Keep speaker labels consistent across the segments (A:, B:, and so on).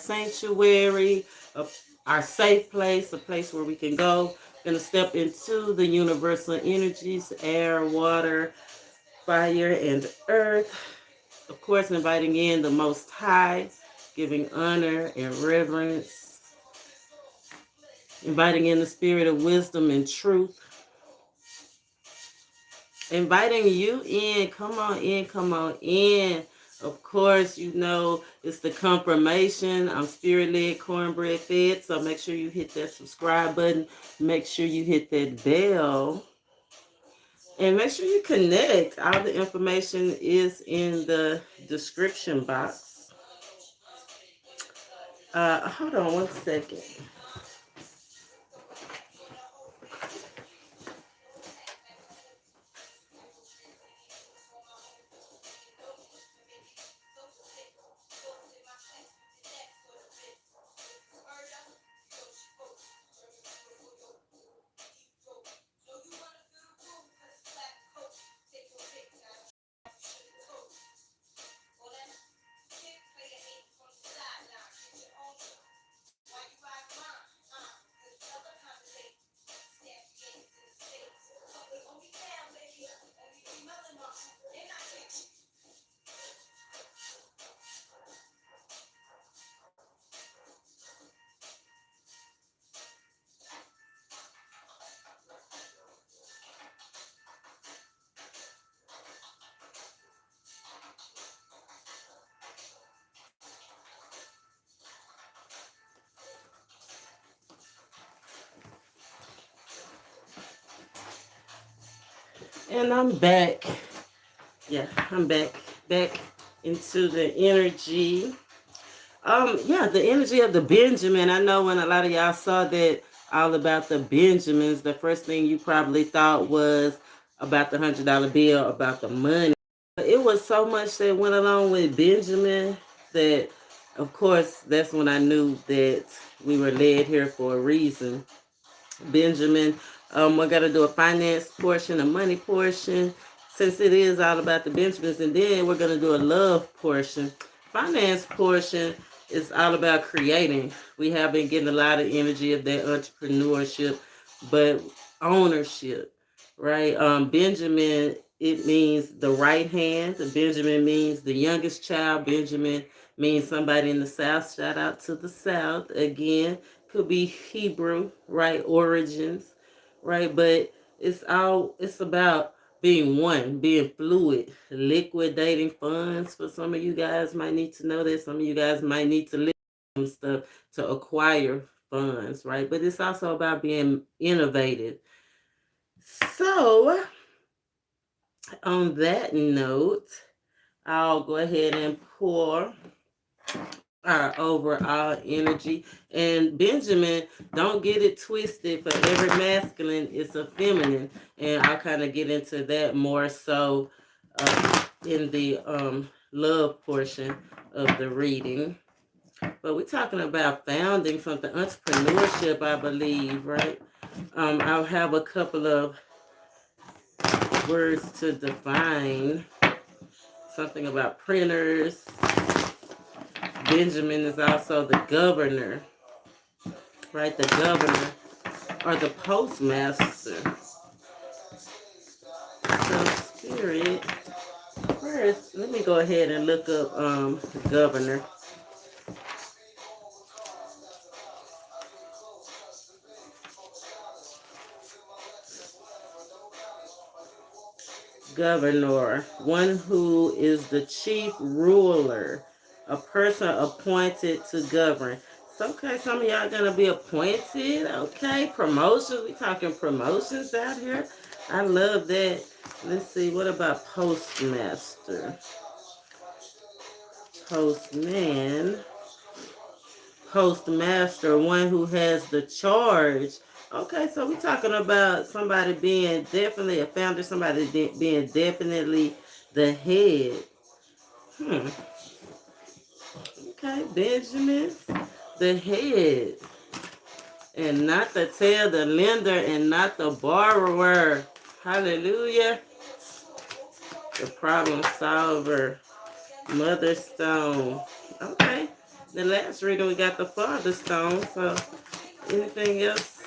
A: sanctuary, our safe place, a place where we can go. Going to step into the universal energies, air, water, fire, and earth. Of course, inviting in the Most High, giving honor and reverence, inviting in the spirit of wisdom and truth, inviting you in. Come on in, come on in. Of course, you know it's the confirmation. I'm spirit led, cornbread fed. So make sure you hit that subscribe button. Make sure you hit that bell. And make sure you connect. All the information is in the description box. Hold on one second. And I'm back. Yeah, I'm back into the energy. Yeah, the energy of the Benjamin. I know when a lot of y'all saw that all about the Benjamins, the first thing you probably thought was about the $100 bill, about the money. It was so much that went along with Benjamin that, of course, that's when I knew that we were led here for a reason. Benjamin, we're going to do a finance portion, a money portion, since it is all about the Benjamins, and then we're going to do a love portion. Finance portion is all about creating. We have been getting a lot of energy of that entrepreneurship, but ownership, right? Benjamin, it means the right hand. Benjamin means the youngest child. Benjamin means somebody in the South. Shout out to the South again. Could be Hebrew, right? Origins, right? But it's about being one, being fluid, liquidating funds. For some of you guys might need to know that. Some of you guys might need to live some stuff to acquire funds, right? But it's also about being innovative. So on that note, I'll go ahead and pour our overall energy. And Benjamin, don't get it twisted. For every masculine, it's a feminine. And I'll kind of get into that more so in the love portion of the reading. But we're talking about founding something, entrepreneurship, I believe, right? I'll have a couple of words to define something about printers. Benjamin is also the governor, right? The governor or the postmaster. So spirit, first, let me go ahead and look up governor. Governor, one who is the chief ruler, a person appointed to govern. So, okay, some of y'all gonna be appointed. Okay, promotions. We talking promotions out here. I love that. Let's see. What about postmaster? Postman. Postmaster, one who has the charge. Okay, so we're talking about somebody being definitely a founder, somebody being definitely the head. Okay, Benjamin, the head. And not the tail, the lender, and not the borrower. Hallelujah. The problem solver. Mother Stone. Okay. The last reading we got the Father Stone. So anything else?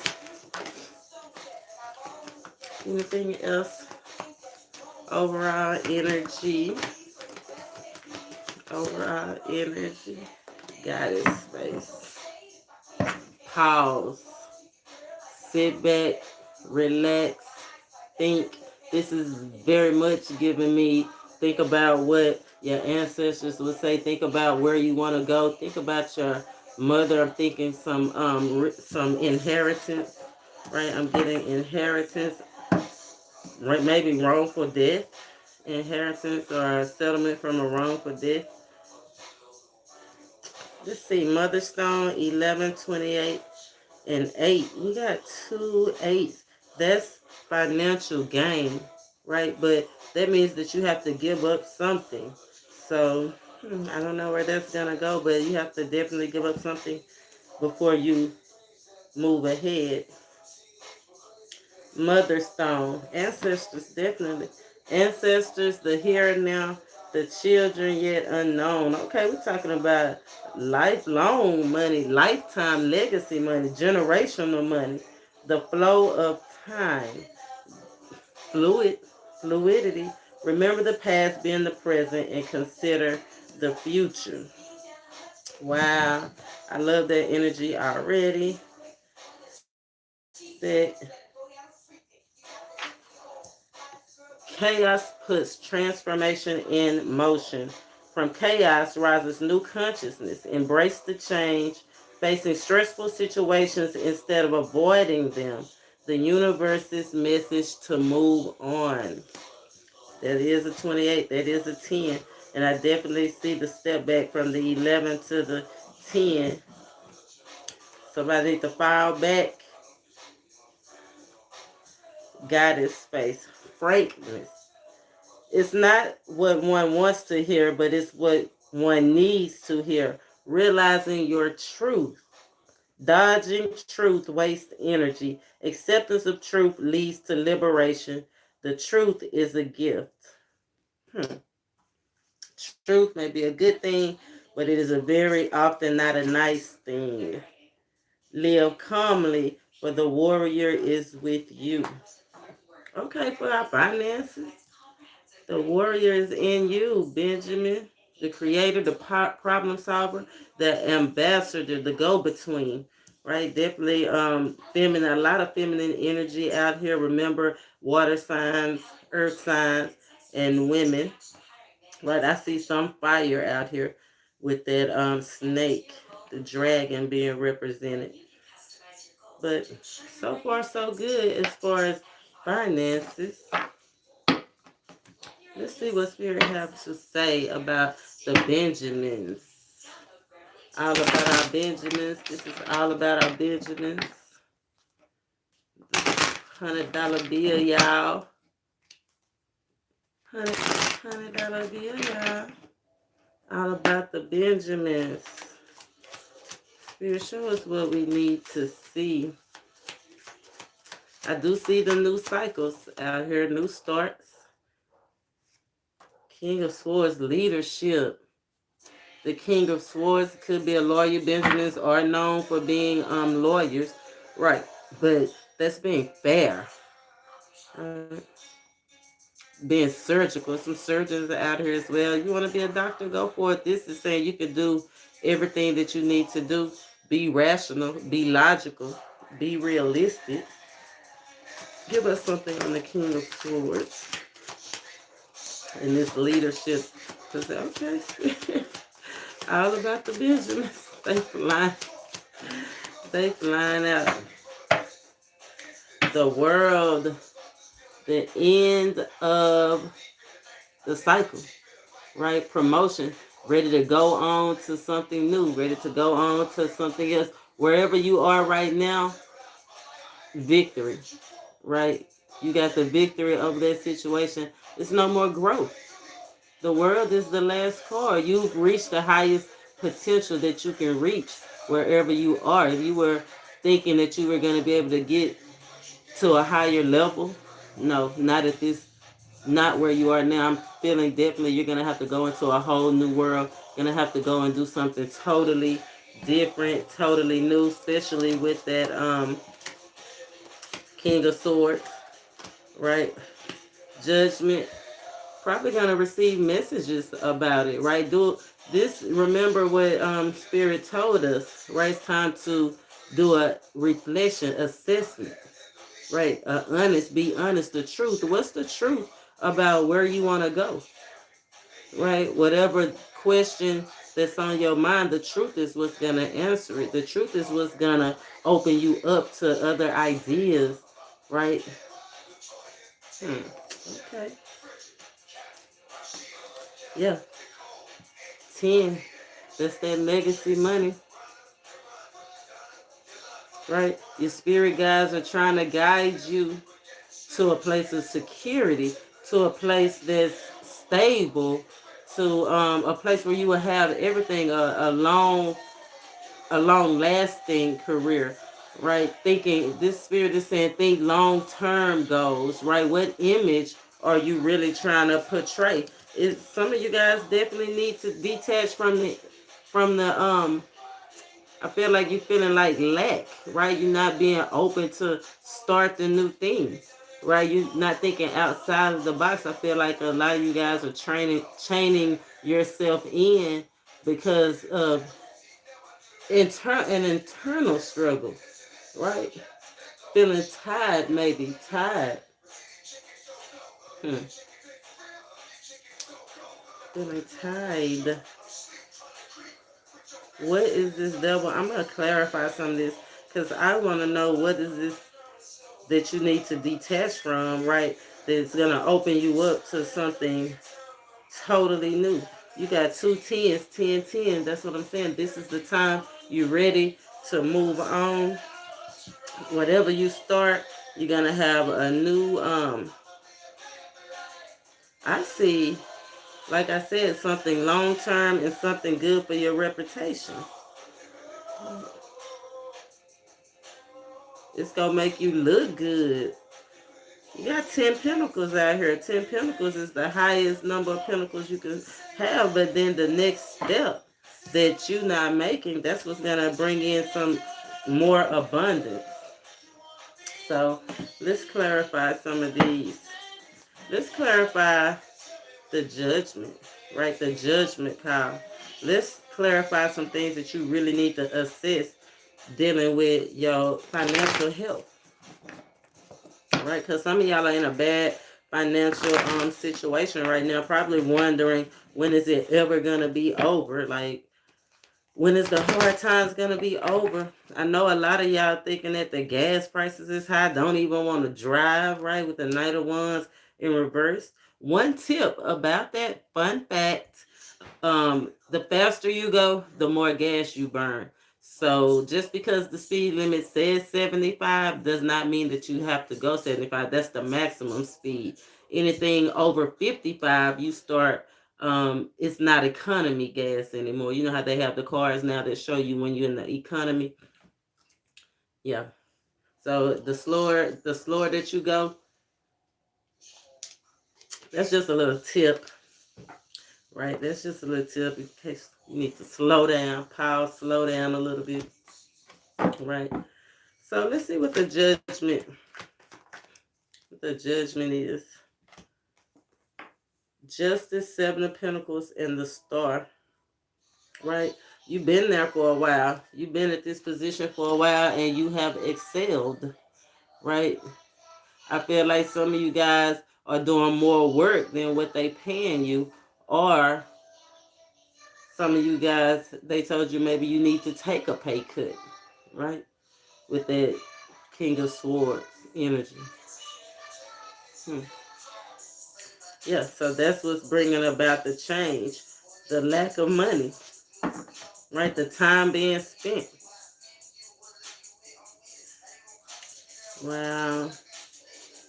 A: Anything else? Overall energy. Overall energy. Goddess space. Pause. Sit back. Relax. Think. This is very much giving me, think about what your ancestors would say. Think about where you want to go. Think about your mother. I'm thinking some inheritance, right? I'm getting inheritance, right? Maybe wrongful death, inheritance or a settlement from a wrongful death. Let's see, Mother Stone 11, 28, and 8. We got 2 8s. That's financial gain, right? But that means that you have to give up something. So I don't know where that's gonna go, but you have to definitely give up something before you move ahead. Mother Stone, ancestors, definitely. Ancestors, the here and now, the children yet unknown. Okay, we're talking about lifelong money, lifetime legacy money, generational money, the flow of time, fluid, fluidity. Remember the past, being the present, and consider the future. Wow, I love that energy already. Set. Chaos puts transformation in motion. From chaos rises new consciousness. Embrace the change, facing stressful situations instead of avoiding them. The universe's message to move on. That is a 28. That is a 10. And I definitely see the step back from the 11 to the 10. Somebody need to file back. Goddess space. Frankness. It's not what one wants to hear, but it's what one needs to hear. Realizing your truth. Dodging truth wastes energy. Acceptance of truth leads to liberation. The truth is a gift. Truth may be a good thing, but it is a very often not a nice thing. Live calmly, for the warrior is with you. Okay, for our finances. The warrior is in you, Benjamin. The creator, the problem solver, the ambassador, the go-between. Right? Definitely feminine, a lot of feminine energy out here. Remember, water signs, earth signs, and women. Right? I see some fire out here with that snake, the dragon being represented. But so far so good as far as finances. Let's see what Spirit has to say about the Benjamins. All about our Benjamins. This is all about our Benjamins. $100 bill, y'all. $100 bill, y'all. All about the Benjamins. Spirit, show us what we need to see. I do see the new cycles out here, new starts. King of Swords, leadership. The King of Swords could be a lawyer. Benjamins are known for being lawyers. Right. But that's being fair. Being surgical. Some surgeons are out here as well. You want to be a doctor? Go for it. This is saying you can do everything that you need to do. Be rational. Be logical. Be realistic. Give us something on the King of Swords. And this leadership. Okay. All about the Benjamins. They flying. They flying out. The world. The end of the cycle. Right? Promotion. Ready to go on to something new. Ready to go on to something else. Wherever you are right now, victory. Right? You got the victory over that situation. There's no more growth. The world is the last card. You've reached the highest potential that you can reach wherever you are. If you were thinking that you were going to be able to get to a higher level, no, not at this, not where you are now. I'm feeling definitely you're going to have to go into a whole new world. Gonna have to go and do something totally different, totally new, especially with that King of Swords, right? Judgment. Probably gonna receive messages about it, right? Do this. Remember what Spirit told us, right? It's time to do a reflection, assessment, right? Be honest. The truth. What's the truth about where you want to go, right? Whatever question that's on your mind, the truth is what's gonna answer it. The truth is what's gonna open you up to other ideas, right? Okay. Yeah. 10. That's that legacy money, right? Your spirit guides are trying to guide you to a place of security, to a place that's stable, to a place where you will have everything, a long lasting career, right? Thinking, this spirit is saying, think long term goals, right? What image are you really trying to portray? Some of you guys definitely need to detach from the I feel like you're feeling like lack, right? You're not being open to start the new thing, right? You're not thinking outside of the box. I feel like a lot of you guys are chaining yourself in because of an internal struggle, right? Feeling tired, maybe tired. Feeling tired. What is this devil? I'm going to clarify some of this because I want to know what is this that you need to detach from, right? That's going to open you up to something totally new. You got 2 10s, 10 10. That's what I'm saying. This is the time you're ready to move on. Whatever you start, you're going to have a new, I see, like I said, something long term and something good for your reputation. It's going to make you look good. You got 10 pentacles out here. 10 pentacles is the highest number of pentacles you can have, but then the next step that you're not making, that's what's going to bring in some more abundance. So let's clarify some of these. Let's clarify the judgment, right? The judgment call. Let's clarify some things that you really need to assess dealing with your financial health, right? Because some of y'all are in a bad financial situation right now, probably wondering, when is it ever going to be over? Like, when is the hard times going to be over? I know a lot of y'all thinking that the gas prices is high, don't even want to drive, right? With the Knight of Wands in reverse. One tip about that, fun fact, the faster you go, the more gas you burn. So just because the speed limit says 75 does not mean that you have to go 75. That's the maximum speed. Anything over 55, you start, it's not economy gas anymore. You know how they have the cars now that show you when you're in the economy? Yeah. So the slower that you go, that's just a little tip. Right, that's just a little tip in case you need to slow down, pause, slow down a little bit. Right. So let's see what the judgment is. Justice, 7 of Pentacles, and the Star. Right? You've been there for a while. You've been at this position for a while and you have excelled. Right? I feel like some of you guys are doing more work than what they paying you, or some of you guys, they told you maybe you need to take a pay cut, right? With that King of Swords energy. Yeah, so that's what's bringing about the change. The lack of money, right? The time being spent. Wow.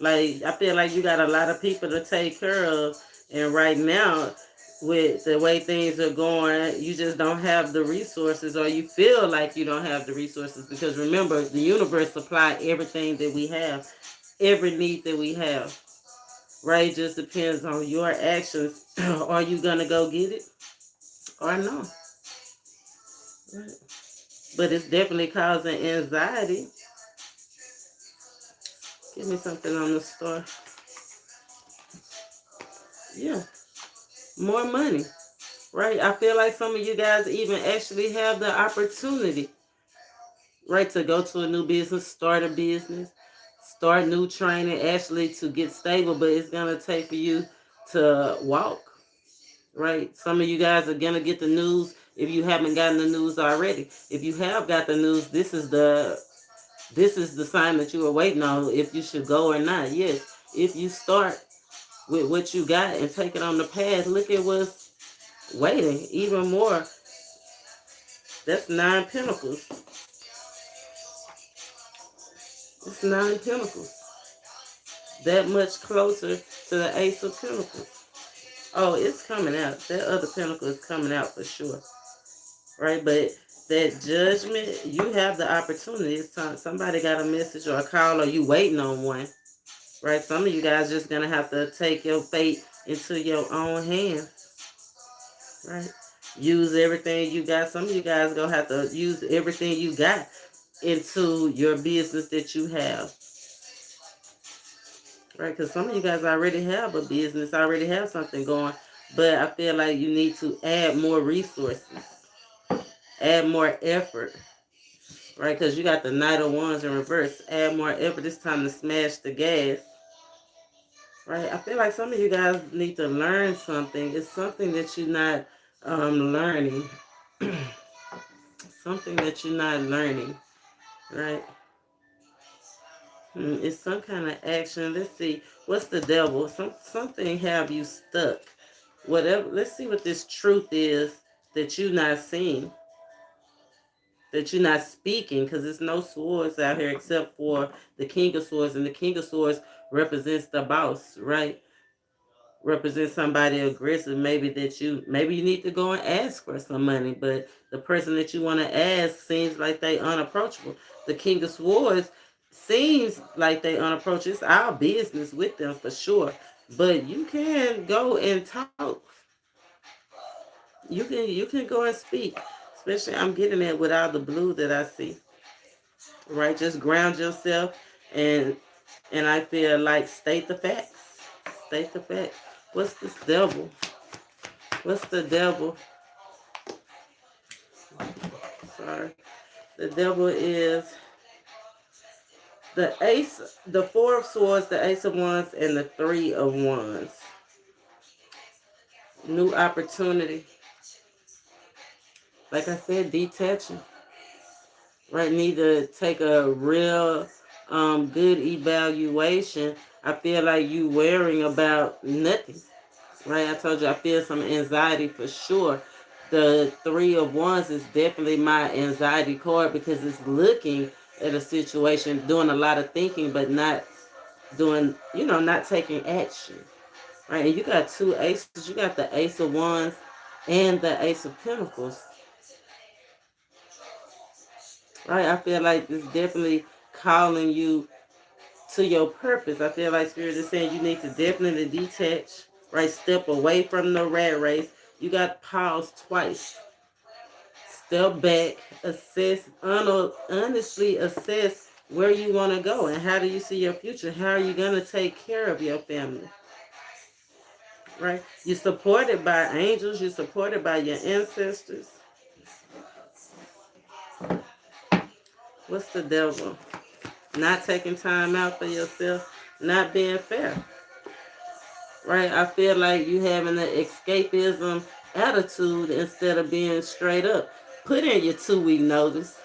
A: Like, I feel like you got a lot of people to take care of. And right now, with the way things are going, you just don't have the resources, or you feel like you don't have the resources. Because remember, the universe supplies everything that we have, every need that we have. Right? It just depends on your actions. Are you going to go get it? or no. Right. But it's definitely causing anxiety. Give me something on the store. Yeah, more money. Right? I feel like some of you guys even actually have the opportunity, right, to go to a new business, start a business, start new training, actually to get stable, but it's going to take for you to walk, right? Some of you guys are going to get the news if you haven't gotten the news already. If you have got the news, this is the sign that you were waiting on if you should go or not. Yes, if you start with what you got and take it on the path, look at what's waiting even more. That's 9 pentacles. It's 9 pentacles. That much closer to the Ace of Pentacles. Oh, it's coming out. That other pentacle is coming out for sure. Right? But that judgment, you have the opportunity. It's time. Somebody got a message or a call or you waiting on one. Right? Some of you guys just going to have to take your fate into your own hands. Right? Use everything you got. Some of you guys going to have to use everything you got into your business that you have. Right, because some of you guys already have a business, already have something going, but I feel like you need to add more resources, add more effort, right? Because you got the Knight of Wands in reverse. Add more effort. It's time to smash the gas, right? I feel like some of you guys need to learn something. It's something that you're not learning, something that you're not learning, right? It's some kind of action. Let's see. What's the devil? Something have you stuck. Whatever. Let's see what this truth is that you're not seeing, that you're not speaking, because there's no swords out here except for the King of Swords, and the King of Swords represents the boss, right? Represents somebody aggressive. Maybe you need to go and ask for some money, but the person that you want to ask seems like they unapproachable. The King of Swords seems like they unapproachable. It's our business with them for sure, but you can go and talk. You can go and speak. Especially I'm getting it with all the blue that I see. Right? Just ground yourself and I feel like state the facts. State the facts. What's this devil? What's the devil? Sorry. The devil is the ace, the Four of Swords, the Ace of Wands, and the Three of Wands. New opportunity. Like I said, detaching. Right? Need to take a real good evaluation. I feel like you worrying about nothing. Right? I told you I feel some anxiety for sure. The Three of Wands is definitely my anxiety card because it's looking at a situation, doing a lot of thinking, but not doing, not taking action. Right? And you got two aces. You got the Ace of Wands and the Ace of Pentacles. Right? I feel like it's definitely calling you to your purpose. I feel like Spirit is saying you need to definitely detach, right? Step away from the rat race. You got paused twice. Step back, assess, honestly assess where you want to go and how do you see your future. How are you going to take care of your family? Right? You're supported by angels. You're supported by your ancestors. What's the devil? Not taking time out for yourself. Not being fair. Right? I feel like you having an escapism attitude instead of being straight up. Put in your 2-week notice.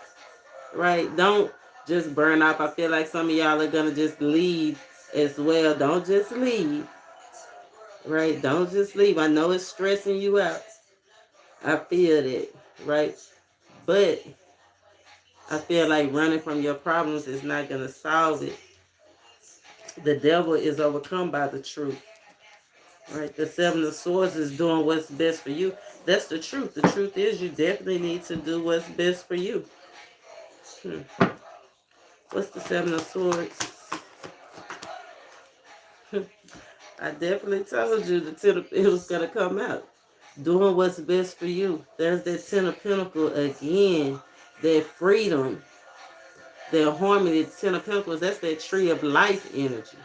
A: Right? Don't just burn off. I feel like some of y'all are going to just leave as well. Don't just leave. Right? Don't just leave. I know it's stressing you out. I feel that. Right? But I feel like running from your problems is not going to solve it. The devil is overcome by the truth. Right? The Seven of Swords is doing what's best for you. That's the truth. The truth is you definitely need to do what's best for you. What's the Seven of Swords? I definitely told you it was going to come out. doing what's best for you. There's that Ten of Pentacles again, that freedom, that harmony. The Ten of Pentacles, that's that tree of life energy,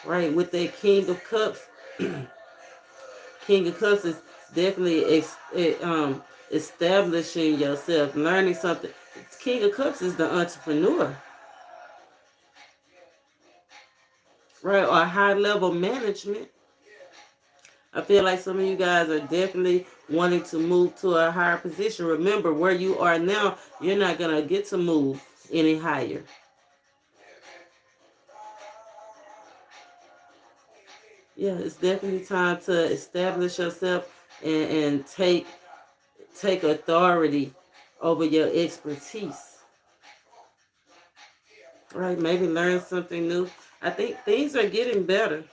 A: right? With that King of Cups, King of Cups is definitely establishing yourself, learning something. King of Cups is the entrepreneur, right? Or high level management. I feel like some of you guys are definitely wanting to move to a higher position. Remember, where you are now, you're not going to get to move any higher. Yeah, it's definitely time to establish yourself and take authority over your expertise. Right? Maybe learn something new. I think things are getting better.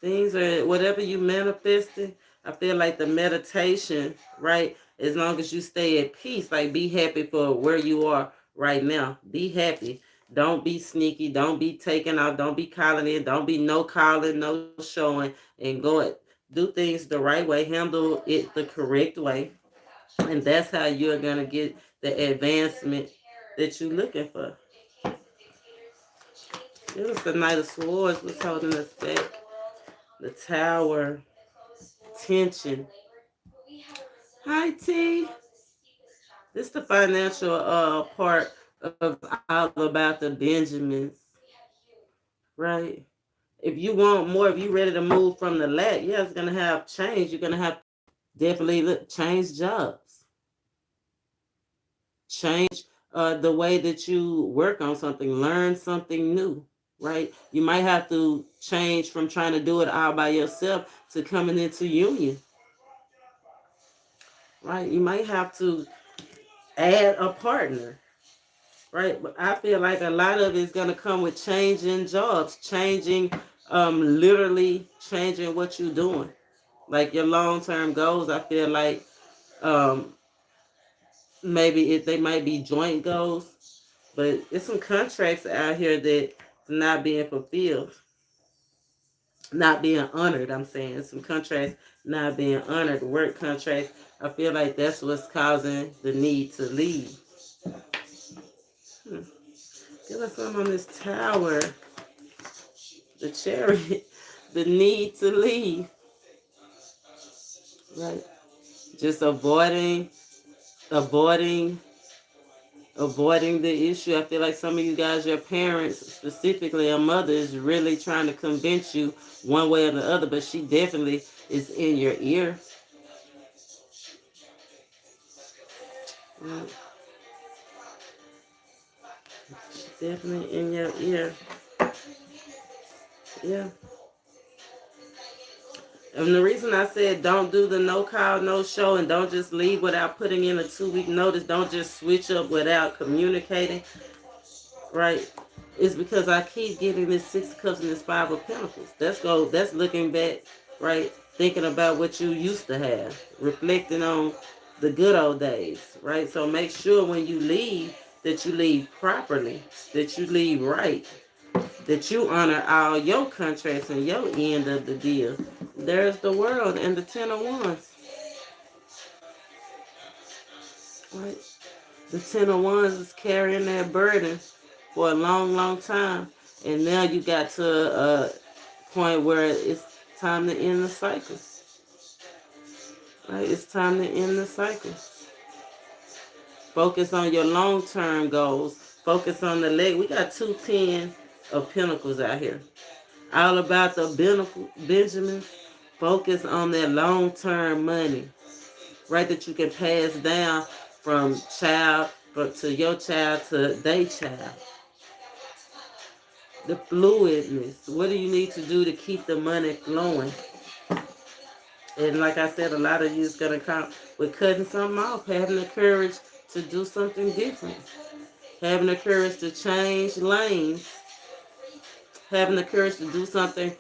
A: Things are, whatever you manifesting, I feel like the meditation, right? As long as you stay at peace, like be happy for where you are right now. Be happy. Don't be sneaky. Don't be taking out. Don't be calling in. Don't be no calling, no showing, and go it. Do things the right way. Handle it the correct way. And that's how you're going to get the advancement that you're looking for. It was the Knight of Swords was holding us back. The Tower. Tension. Hi, T. This is the financial part of all about the Benjamins, right? If you want more, if you're ready to move from the lack, yeah, it's going to have change. You're going to have definitely change jobs. Change the way that you work on something. Learn something new, right? You might have to change from trying to do it all by yourself to coming into union, right? You might have to add a partner, right? But I feel like a lot of it's going to come with changing jobs, changing, literally changing what you're doing. Like your long-term goals, I feel like um, maybe they might be joint goals, but it's some contracts out here that's not being fulfilled, not being honored. I'm saying some contracts not being honored, work contracts. I feel like that's what's causing the need to leave. Give us some on this Tower. The Chariot. The need to leave. Right? Just avoiding the issue. I feel like some of you guys, your parents, specifically a mother, is really trying to convince you one way or the other, but she definitely is in your ear. Right? She's definitely in your ear. Yeah. And the reason I said don't do the no call, no show, and don't just leave without putting in a 2-week notice, don't just switch up without communicating, right? It's because I keep getting this Six of Cups and this Five of Pentacles. That's looking back, right? Thinking about what you used to have, reflecting on the good old days, right? So make sure when you leave that you leave properly, that you leave right, that you honor all your contracts and your end of the deal. There's the World and the Ten of Wands, right? The Ten of Wands is carrying that burden for a long, long time. And now you got to a point where it's time to end the cycle. Right? It's time to end the cycle. Focus on your long-term goals. Focus on the leg. We got 2 10 of Pentacles out here. All about the Benjamins. Focus on that long-term money. Right? That you can pass down from child to your child to their child. The fluidness. What do you need to do to keep the money flowing? And like I said, a lot of you is going to come with cutting something off, having the courage to do something different, having the courage to change lanes, having the courage to do something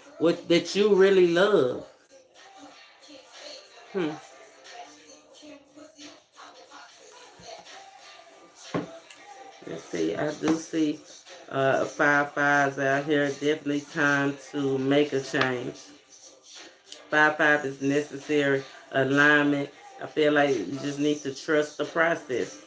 A: that you really love. Let's see. I do see 5 5s out here. Definitely time to make a change. 5-5 is necessary alignment. I feel like you just need to trust the process.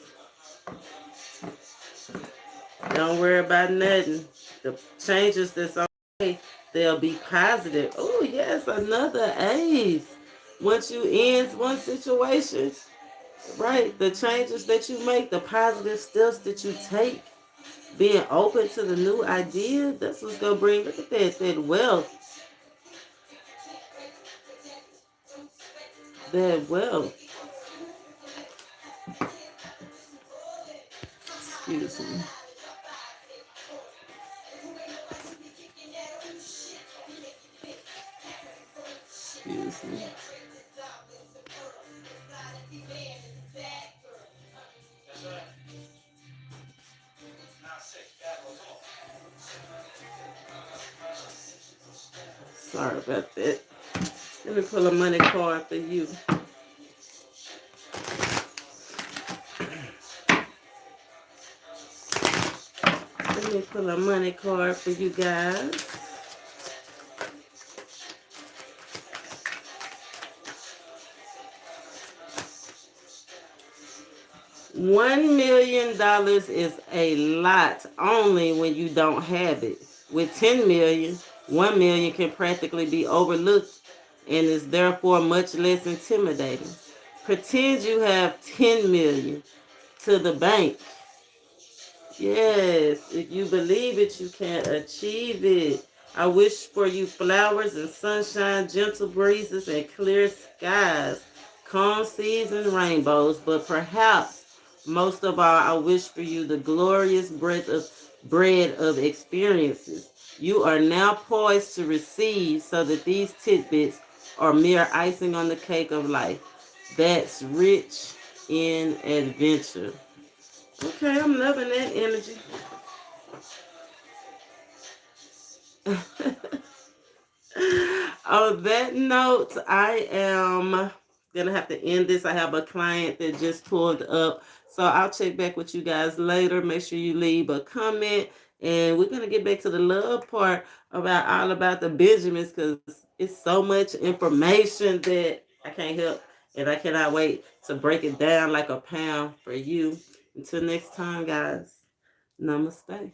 A: Don't worry about nothing. The changes that's on the way, they'll be positive. Oh, yes, another ace. Once you end one situation, right, the changes that you make, the positive steps that you take, being open to the new idea, that's what's going to bring, look at that wealth. That wealth. Excuse me. Excuse me. Sorry about that. Let me pull a money card for you. Let me pull a money card for you guys. $1 million is a lot only when you don't have it. With 10 million, 1 million can practically be overlooked and is therefore much less intimidating. Pretend you have 10 million to the bank. Yes, if you believe it, you can achieve it. I wish for you flowers and sunshine, gentle breezes, and clear skies, calm seas and rainbows. But perhaps most of all, I wish for you the glorious bread of experiences. You are now poised to receive, so that these tidbits are mere icing on the cake of life. That's rich in adventure. Okay, I'm loving that energy. On that note, I am gonna have to end this. I have a client that just pulled up, so I'll check back with you guys later. Make sure you leave a comment, and we're gonna get back to the love part about all about the Benjamins, because it's so much information that I can't help, and I cannot wait to break it down like a pound for you. Until next time, guys. Namaste.